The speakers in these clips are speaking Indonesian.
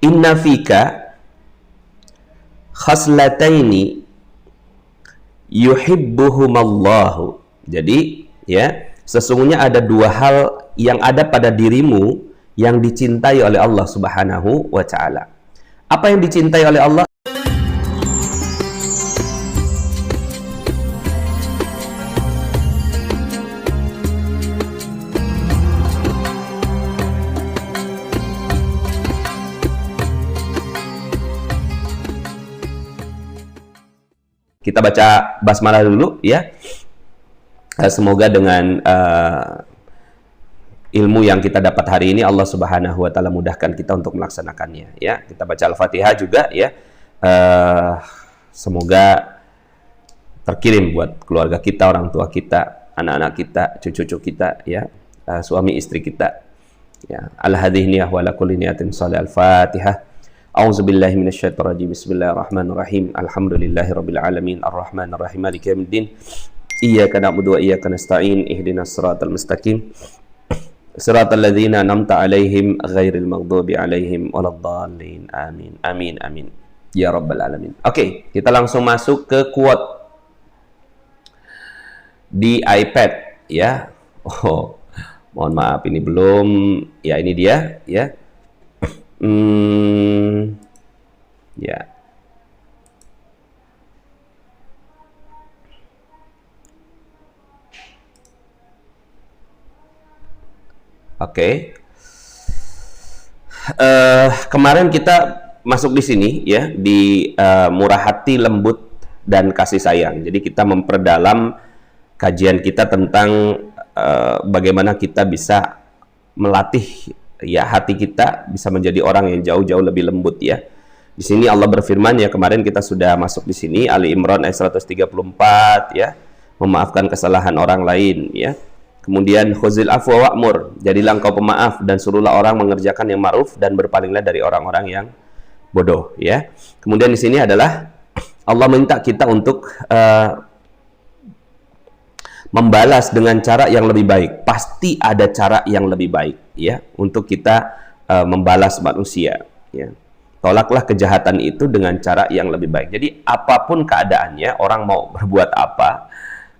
Inna fika khaslataini yuhibbuhumallahu. Jadi ya, sesungguhnya ada dua hal yang ada pada dirimu yang dicintai oleh Allah Subhanahu wa taala. Apa yang dicintai oleh Allah? Kita baca basmalah dulu ya. Semoga dengan ilmu yang kita dapat hari ini Allah Subhanahu wa taala mudahkan kita untuk melaksanakannya ya. Kita baca Al-Fatihah juga ya. Semoga terkirim buat keluarga kita, orang tua kita, anak-anak kita, cucu-cucu kita ya, suami istri kita ya. Al-hadhihniyah wa la kulli niyatin shalih. Al-Fatihah. A'udzubillahi minasyaitonirrajim. Bismillahirrahmanirrahim. Alhamdulillahirabbil alamin. Arrahmanirrahim. Maliki yaumiddin. Iyyaka na'budu wa iyyaka nasta'in. Ihdinas siratal mustaqim. Siratal ladzina an'amta 'alaihim ghairil maghdubi 'alaihim waladdallin. Amin. Amin amin. Ya rabbal alamin. Oke, kita langsung masuk ke quote di iPad ya. Oh, mohon maaf ini belum. Ya, ini dia ya. Ya. Oke. Kemarin kita masuk di sini ya, di murah hati, lembut dan kasih sayang. Jadi kita memperdalam kajian kita tentang bagaimana kita bisa melatih ya hati kita bisa menjadi orang yang jauh-jauh lebih lembut ya. Di sini Allah berfirman ya, kemarin kita sudah masuk di sini Ali Imran ayat 134 ya, memaafkan kesalahan orang lain ya. Kemudian khuzil afwa wa'mur, jadilah engkau pemaaf dan suruhlah orang mengerjakan yang ma'ruf dan berpalinglah dari orang-orang yang bodoh ya. Kemudian di sini adalah Allah minta kita untuk membalas dengan cara yang lebih baik. Pasti ada cara yang lebih baik ya untuk kita membalas manusia ya. Tolaklah kejahatan itu dengan cara yang lebih baik. Jadi apapun keadaannya, orang mau berbuat apa,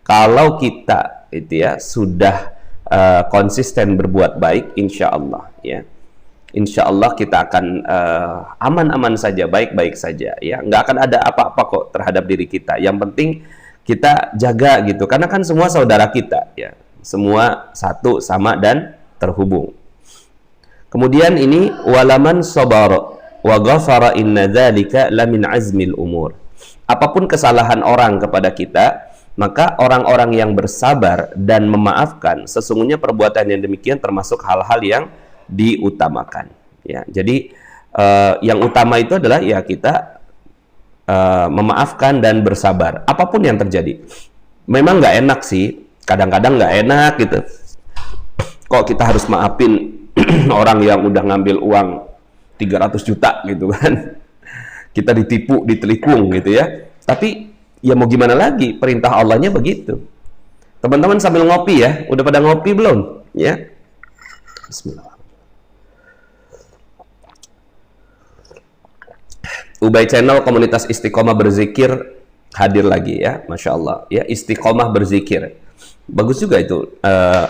kalau kita itu ya sudah konsisten berbuat baik, insya Allah ya, insya Allah kita akan aman-aman saja, baik-baik saja ya. Nggak akan ada apa-apa kok terhadap diri kita. Yang penting kita jaga gitu, karena kan semua saudara kita ya, semua satu sama dan terhubung. Kemudian ini walaman sabara wa ghafara inna dzalika lamin azmil umur. Apapun kesalahan orang kepada kita, maka orang-orang yang bersabar dan memaafkan, sesungguhnya perbuatan yang demikian termasuk hal-hal yang diutamakan ya. Jadi yang utama itu adalah ya kita memaafkan dan bersabar apapun yang terjadi. Memang nggak enak sih, kadang-kadang nggak enak gitu, kok kita harus maafin orang yang udah ngambil uang 300 juta gitu kan, kita ditipu, ditelikung gitu ya. Tapi ya mau gimana lagi, perintah Allahnya begitu. Teman-teman sambil ngopi ya, udah pada ngopi belum ya? Bismillah. Ubay Channel komunitas Istiqomah Berzikir hadir lagi ya, Masya Allah ya, Istiqomah Berzikir, bagus juga itu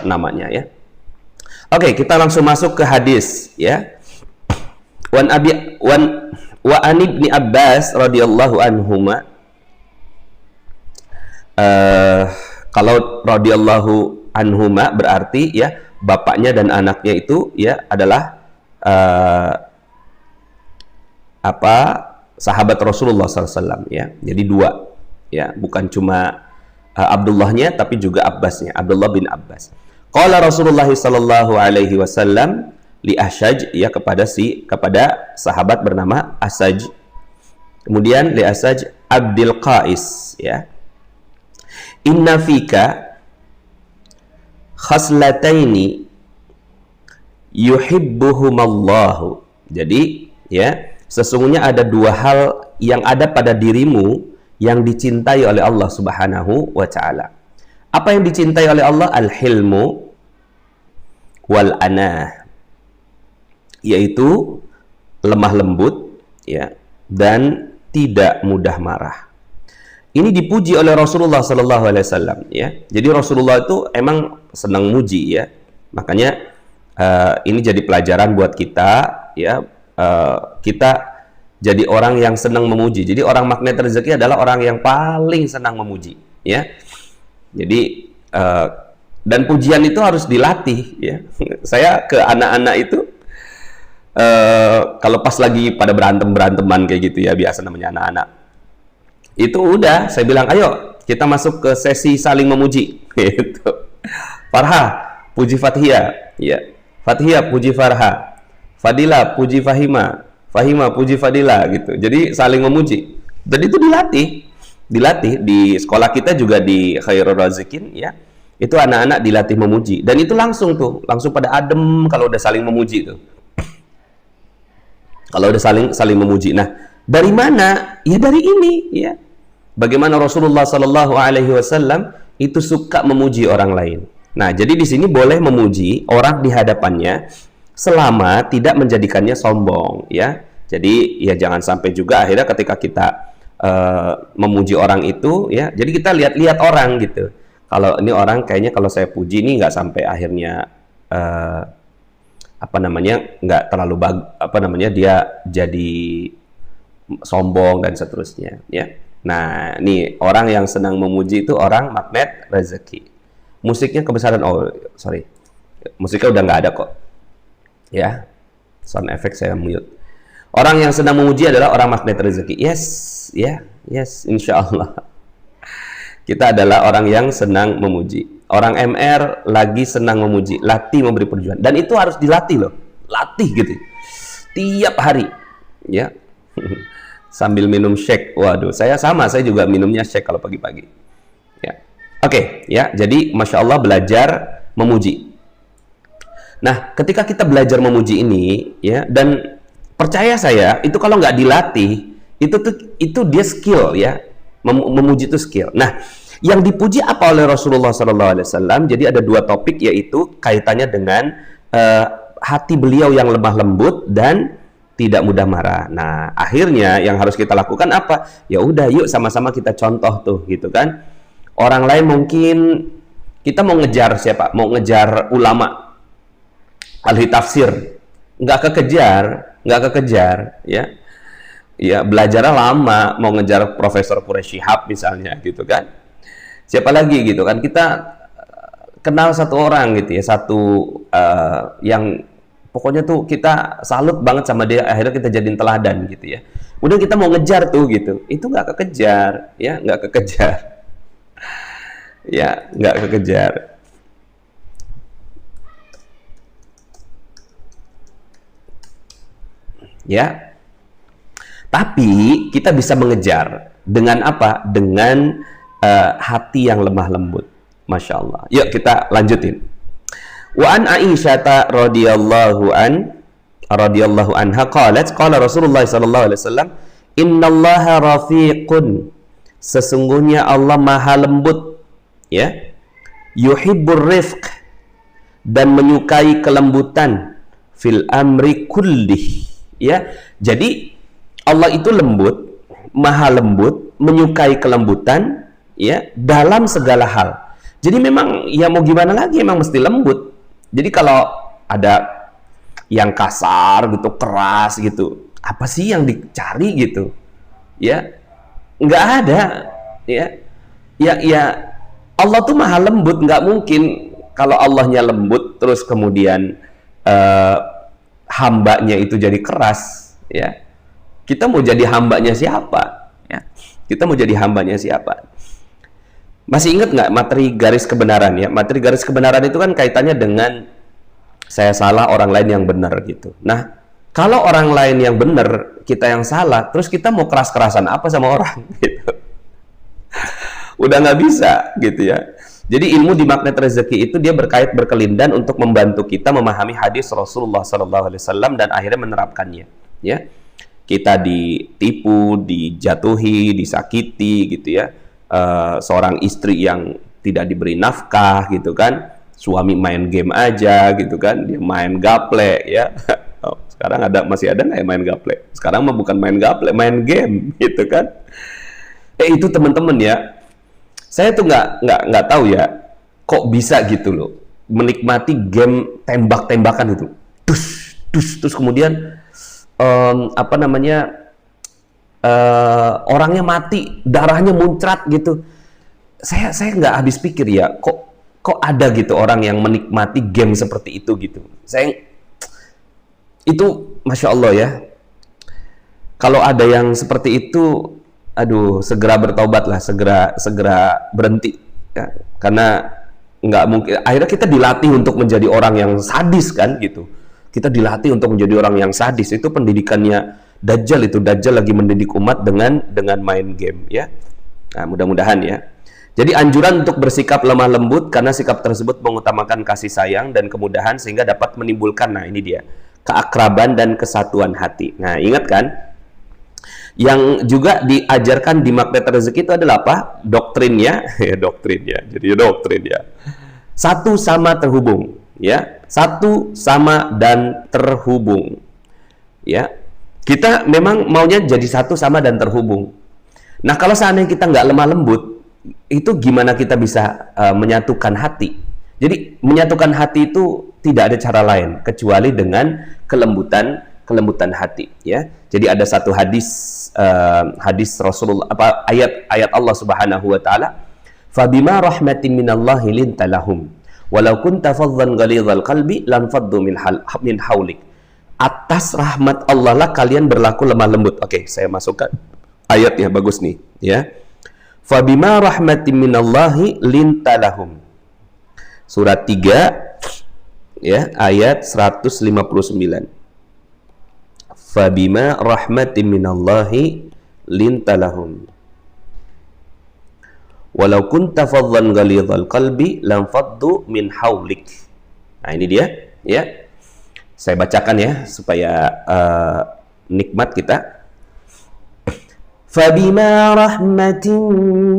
namanya ya. Oke, kita langsung masuk ke hadis ya. Wa an ibni Abbas radhiyallahu anhuma, kalau radhiyallahu anhuma berarti ya bapaknya dan anaknya itu ya adalah sahabat Rasulullah SAW ya. Jadi dua ya, bukan cuma Abdullahnya tapi juga Abbasnya, Abdullah bin Abbas. Qala Rasulullah sallallahu alaihi wasallam li Ashaj ya, kepada sahabat bernama Asaj. Kemudian li Asaj Abdul Qais ya. Inna fika khaslataini yuhibbuhumallahu. Jadi ya, sesungguhnya ada dua hal yang ada pada dirimu yang dicintai oleh Allah Subhanahu wa taala. Apa yang dicintai oleh Allah? Al-hilmu wal anah, yaitu lemah lembut, ya, dan tidak mudah marah. Ini dipuji oleh Rasulullah Sallallahu Alaihi Wasallam, ya. Jadi Rasulullah itu emang senang muji, ya. Makanya ini jadi pelajaran buat kita, ya. Kita jadi orang yang senang memuji. Jadi orang magnet rezeki adalah orang yang paling senang memuji, ya. Jadi dan pujian itu harus dilatih, ya. Saya ke anak-anak itu kalau pas lagi pada beranteman kayak gitu, ya, biasa namanya anak-anak. Itu udah saya bilang, ayo kita masuk ke sesi saling memuji, gitu. Farha puji Fathia, ya. Fathia puji Farha, Fadila puji Fahima, Fahima puji Fadila, gitu. Jadi saling memuji. Dan itu dilatih di sekolah kita juga di Khairul Razikin, ya. Itu anak-anak dilatih memuji, dan itu langsung pada adem kalau udah saling memuji tuh. Kalau udah saling memuji. Nah, dari mana? Ya dari ini, ya. Bagaimana Rasulullah Sallallahu Alaihi Wasallam itu suka memuji orang lain. Nah, jadi di sini boleh memuji orang di hadapannya selama tidak menjadikannya sombong, ya. Jadi ya jangan sampai juga akhirnya ketika kita memuji orang itu, ya. Jadi kita lihat-lihat orang gitu. Kalau ini orang kayaknya kalau saya puji ini nggak sampai akhirnya nggak terlalu dia jadi sombong dan seterusnya, ya. Nah, nih orang yang senang memuji itu orang magnet rezeki. Musiknya kebesaran, musiknya udah nggak ada kok, ya. Sound effect saya mute. Orang yang senang memuji adalah orang magnet rezeki. Yes, insya Allah. Kita adalah orang yang senang memuji. Orang MR lagi senang memuji, latih memberi perjuangan. Dan itu harus dilatih loh, latih gitu. Tiap hari, ya. Sambil minum shake. Waduh, saya juga minumnya shake kalau pagi-pagi. Ya. Oke, ya. Jadi Masya Allah belajar memuji. Nah, ketika kita belajar memuji ini, ya, dan percaya saya, itu kalau nggak dilatih, itu dia skill, ya. Memuji itu skill. Nah, yang dipuji apa oleh Rasulullah SAW? Jadi ada dua topik, yaitu kaitannya dengan hati beliau yang lemah lembut dan tidak mudah marah. Nah, akhirnya yang harus kita lakukan apa? Ya udah, yuk sama-sama kita contoh tuh, gitu kan. Orang lain mungkin kita mau ngejar siapa? Mau ngejar ulama ahli tafsir, nggak kekejar, ya. Ya, belajarnya lama, mau ngejar Profesor Quraisy Shihab misalnya, gitu kan. Siapa lagi gitu kan, kita kenal satu orang gitu ya, yang pokoknya tuh kita salut banget sama dia, akhirnya kita jadiin teladan gitu ya. Udah kita mau ngejar tuh gitu, itu nggak kekejar, ya, nggak kekejar. Ya, nggak kekejar. Ya. Tapi kita bisa mengejar dengan apa? Dengan hati yang lemah lembut. Masya Allah. Yuk kita lanjutin. Wa an Aisyah radhiyallahu anha qalat qala Rasulullah sallallahu alaihi wasallam innallaha rafiqun, sesungguhnya Allah maha lembut, ya, yuhibbur rifq, dan menyukai kelembutan, fil amri kullih, ya. Jadi Allah itu lembut, maha lembut, menyukai kelembutan, ya, dalam segala hal. Jadi memang ya mau gimana lagi, emang mesti lembut. Jadi kalau ada yang kasar gitu, keras gitu, apa sih yang dicari gitu? Ya, nggak ada. Ya, Allah tuh maha lembut, nggak mungkin kalau Allahnya lembut terus kemudian hambanya itu jadi keras, ya. Kita mau jadi hambanya siapa? Ya, kita mau jadi hambanya siapa? Masih ingat nggak materi garis kebenaran, ya? Materi garis kebenaran itu kan kaitannya dengan saya salah, orang lain yang benar gitu. Nah, kalau orang lain yang benar, kita yang salah, terus kita mau keras-kerasan apa sama orang gitu? Udah nggak bisa gitu, ya. Jadi ilmu di magnet rezeki itu dia berkelindan untuk membantu kita memahami hadis Rasulullah SAW dan akhirnya menerapkannya, ya. Kita ditipu, dijatuhi, disakiti gitu, ya. Seorang istri yang tidak diberi nafkah gitu kan, suami main game aja gitu kan, dia main gaple, ya. Sekarang masih ada nggak yang main gaple? Sekarang mah bukan main gaple, main game, gitu kan? Itu teman-teman ya. Saya tuh nggak tahu ya, kok bisa gitu loh, menikmati game tembak-tembakan itu, terus kemudian orangnya mati, darahnya muncrat gitu. Saya nggak habis pikir ya, kok ada gitu orang yang menikmati game seperti itu gitu. Itu Masya Allah ya. Kalau ada yang seperti itu, aduh, segera bertobatlah, segera berhenti ya. Karena nggak mungkin, akhirnya kita dilatih untuk menjadi orang yang sadis kan gitu. Kita dilatih untuk menjadi orang yang sadis. Itu pendidikannya Dajjal itu. Dajjal lagi mendidik umat dengan main game ya. Nah, mudah-mudahan ya. Jadi anjuran untuk bersikap lemah lembut karena sikap tersebut mengutamakan kasih sayang dan kemudahan sehingga dapat menimbulkan, nah ini dia, keakraban dan kesatuan hati. Nah, ingat kan? Yang juga diajarkan di magnet rezeki itu adalah apa? Doktrinnya, ya doktrinnya. Jadi doktrin ya. Satu sama terhubung, ya. Satu sama dan terhubung. Ya. Kita memang maunya jadi satu sama dan terhubung. Nah, kalau seandainya kita nggak lemah lembut, itu gimana kita bisa menyatukan hati? Jadi menyatukan hati itu tidak ada cara lain kecuali dengan kelembutan hati, ya. Jadi ada satu hadis Rasulullah, ayat Allah Subhanahu wa taala, "Fabima rahmatin minallahi linta lahum, walau kunta faddan ghalidhal qalbi lam faddu min haulik." Atas rahmat Allah lah kalian berlaku lemah lembut. Oke, saya masukkan ayatnya, bagus nih, ya. Fabima rahmatin minallahi linta lahum. Surat 3 ya, ayat 159. Fabima rahmatin minallahi linta lahum. Walau kunta faddan ghalidhal qalbi lam faddu min haulik. Nah, ini dia ya. Saya bacakan ya supaya nikmat kita. Fabima rahmatin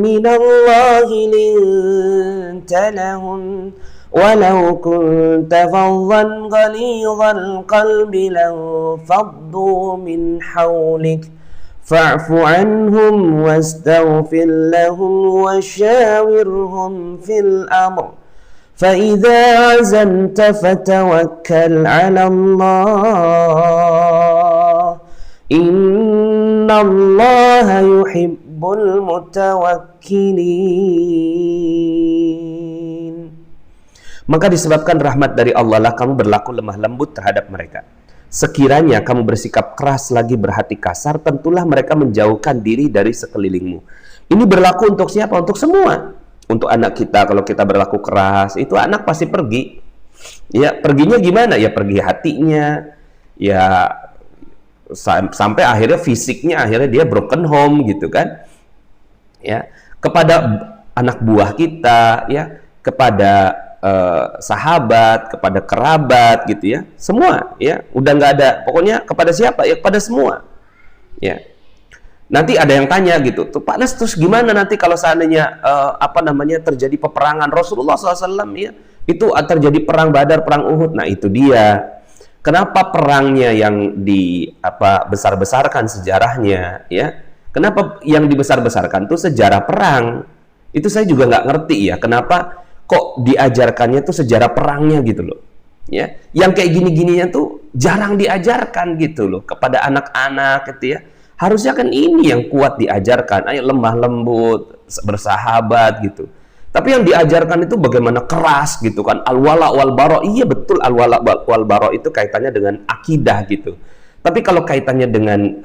minallahi linta lahum. ولو كنت فظا غليظ القلب لانفضوا من حولك فاعف عنهم واستغفر لهم وشاورهم في الأمر فإذا عزمت فتوكل على الله إن الله يحب المتوكلين. Maka disebabkan rahmat dari Allah lah kamu berlaku lemah lembut terhadap mereka. Sekiranya kamu bersikap keras lagi berhati kasar, tentulah mereka menjauhkan diri dari sekelilingmu. Ini berlaku untuk siapa? Untuk semua. Untuk anak kita, kalau kita berlaku keras, itu anak pasti pergi. Ya, perginya gimana? Ya pergi hatinya. Ya sampai akhirnya fisiknya, akhirnya dia broken home gitu kan. Ya, kepada anak buah kita, ya, kepada sahabat, kepada kerabat gitu ya, semua ya, udah nggak ada, pokoknya kepada siapa ya, kepada semua ya. Nanti ada yang tanya gitu tuh, Pak Nas, terus gimana nanti kalau seandainya terjadi peperangan? Rasulullah SAW ya, itu terjadi perang Badar, perang Uhud. Nah itu dia, kenapa perangnya yang besar-besarkan sejarahnya ya, kenapa yang dibesar-besarkan tuh sejarah perang? Itu saya juga nggak ngerti ya, kenapa kok diajarkannya tuh sejarah perangnya gitu loh ya, yang kayak gini-gininya tuh jarang diajarkan gitu loh kepada anak-anak gitu ya. Harusnya kan ini yang kuat diajarkan, ayo lemah lembut, bersahabat gitu. Tapi yang diajarkan itu bagaimana keras gitu kan, al-wala wal bara. Iya betul, al-wala wal bara itu kaitannya dengan akidah gitu. Tapi kalau kaitannya dengan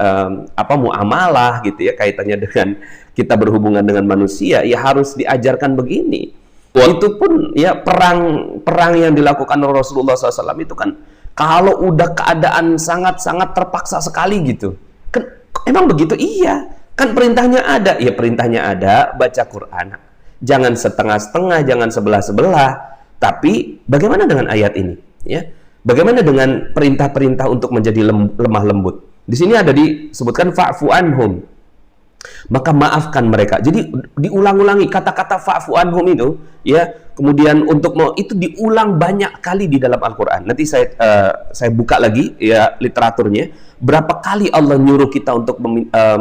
muamalah gitu ya, kaitannya dengan kita berhubungan dengan manusia, ya harus diajarkan begini. Itu pun ya, perang yang dilakukan oleh Rasulullah SAW itu kan kalau udah keadaan sangat-sangat terpaksa sekali gitu kan, emang begitu? Iya kan, perintahnya ada ya, perintahnya ada, baca Quran, jangan setengah-setengah, jangan sebelah-sebelah. Tapi bagaimana dengan ayat ini ya, bagaimana dengan perintah-perintah untuk menjadi lemah lembut? Di sini ada disebutkan fa'fu anhum maka maafkan mereka. Jadi diulang-ulangi kata-kata fa'fu anhum itu, ya. Kemudian itu diulang banyak kali di dalam Al-Qur'an. Nanti saya buka lagi ya literaturnya. Berapa kali Allah nyuruh kita untuk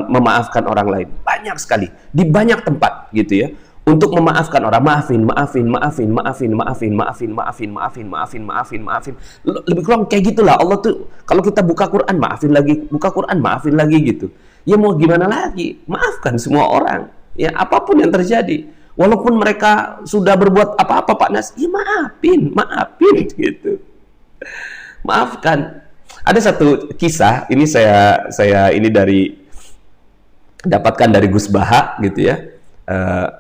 memaafkan orang lain? Banyak sekali, di banyak tempat gitu ya. Untuk memaafkan orang, maafin. Lebih kurang kayak gitulah. Allah tuh kalau kita buka Quran, maafin lagi gitu. Ya mau gimana lagi? Maafkan semua orang. Ya apapun yang terjadi. Walaupun mereka sudah berbuat apa-apa Pak Nas, ya maafin gitu. Maafkan. Ada satu kisah, ini saya ini dapatkan dari Gus Baha gitu ya.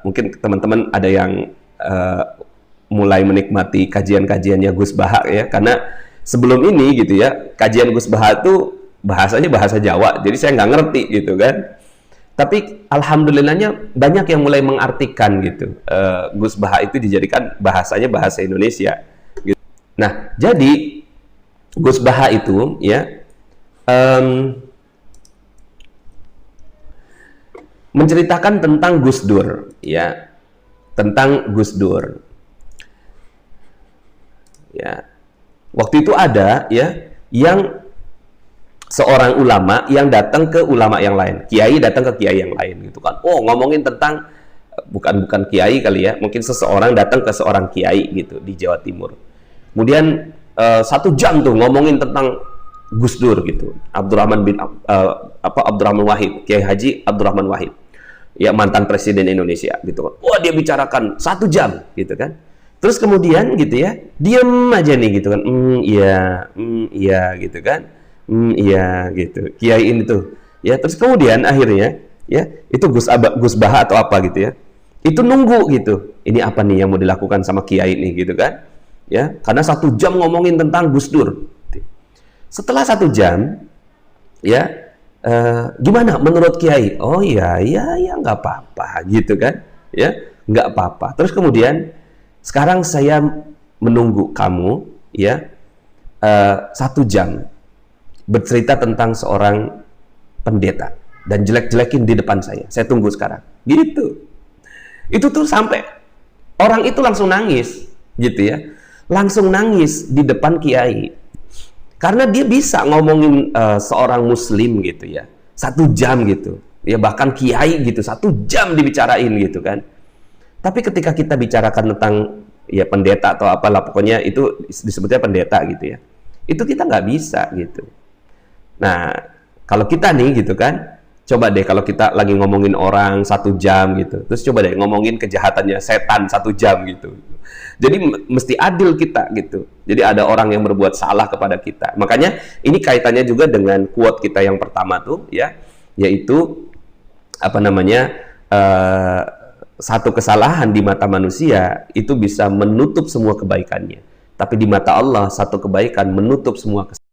Mungkin teman-teman ada yang mulai menikmati kajian-kajiannya Gus Baha ya, karena sebelum ini gitu ya, kajian Gus Baha itu bahasanya bahasa Jawa, jadi saya nggak ngerti gitu kan. Tapi alhamdulillahnya banyak yang mulai mengartikan gitu. Gus Baha itu dijadikan bahasanya bahasa Indonesia. Gitu. Nah, jadi Gus Baha itu ya menceritakan tentang Gus Dur, ya, tentang Gus Dur. Ya, waktu itu ada ya yang seorang ulama yang datang ke ulama yang lain, kiai datang ke kiai yang lain gitu kan. Oh, ngomongin tentang bukan kiai kali ya, mungkin seseorang datang ke seorang kiai gitu di Jawa Timur. Kemudian 1 jam tuh ngomongin tentang Gus Dur gitu, Abdurrahman Wahid, Kiai Haji Abdurrahman Wahid, ya mantan presiden Indonesia gitu kan. Wah, dia bicarakan 1 jam gitu kan. Terus kemudian gitu ya, diem aja nih gitu kan. Iya gitu kan. Iya gitu, kiai ini tuh ya. Terus kemudian akhirnya ya itu Gus Baha atau apa gitu ya, itu nunggu gitu, ini apa nih yang mau dilakukan sama kiai ini gitu kan ya, karena 1 jam ngomongin tentang Gus Dur. Setelah 1 jam ya, gimana menurut kiai? Oh iya nggak apa-apa gitu kan ya, nggak apa-apa. Terus kemudian sekarang saya menunggu kamu ya 1 jam bercerita tentang seorang pendeta dan jelek-jelekin di depan saya tunggu sekarang gitu. Itu tuh sampai orang itu langsung nangis gitu ya, langsung nangis di depan kiai karena dia bisa ngomongin seorang muslim gitu ya 1 jam gitu ya, bahkan kiai gitu 1 jam dibicarain gitu kan. Tapi ketika kita bicarakan tentang ya pendeta atau apalah, pokoknya itu disebutnya pendeta gitu ya, itu kita nggak bisa gitu. Nah, kalau kita nih gitu kan, coba deh kalau kita lagi ngomongin orang 1 jam gitu, terus coba deh ngomongin kejahatannya setan 1 jam gitu. Jadi mesti adil kita gitu. Jadi ada orang yang berbuat salah kepada kita. Makanya ini kaitannya juga dengan quote kita yang pertama tuh ya, yaitu apa namanya, satu kesalahan di mata manusia itu bisa menutup semua kebaikannya. Tapi di mata Allah satu kebaikan menutup semua kesalahan.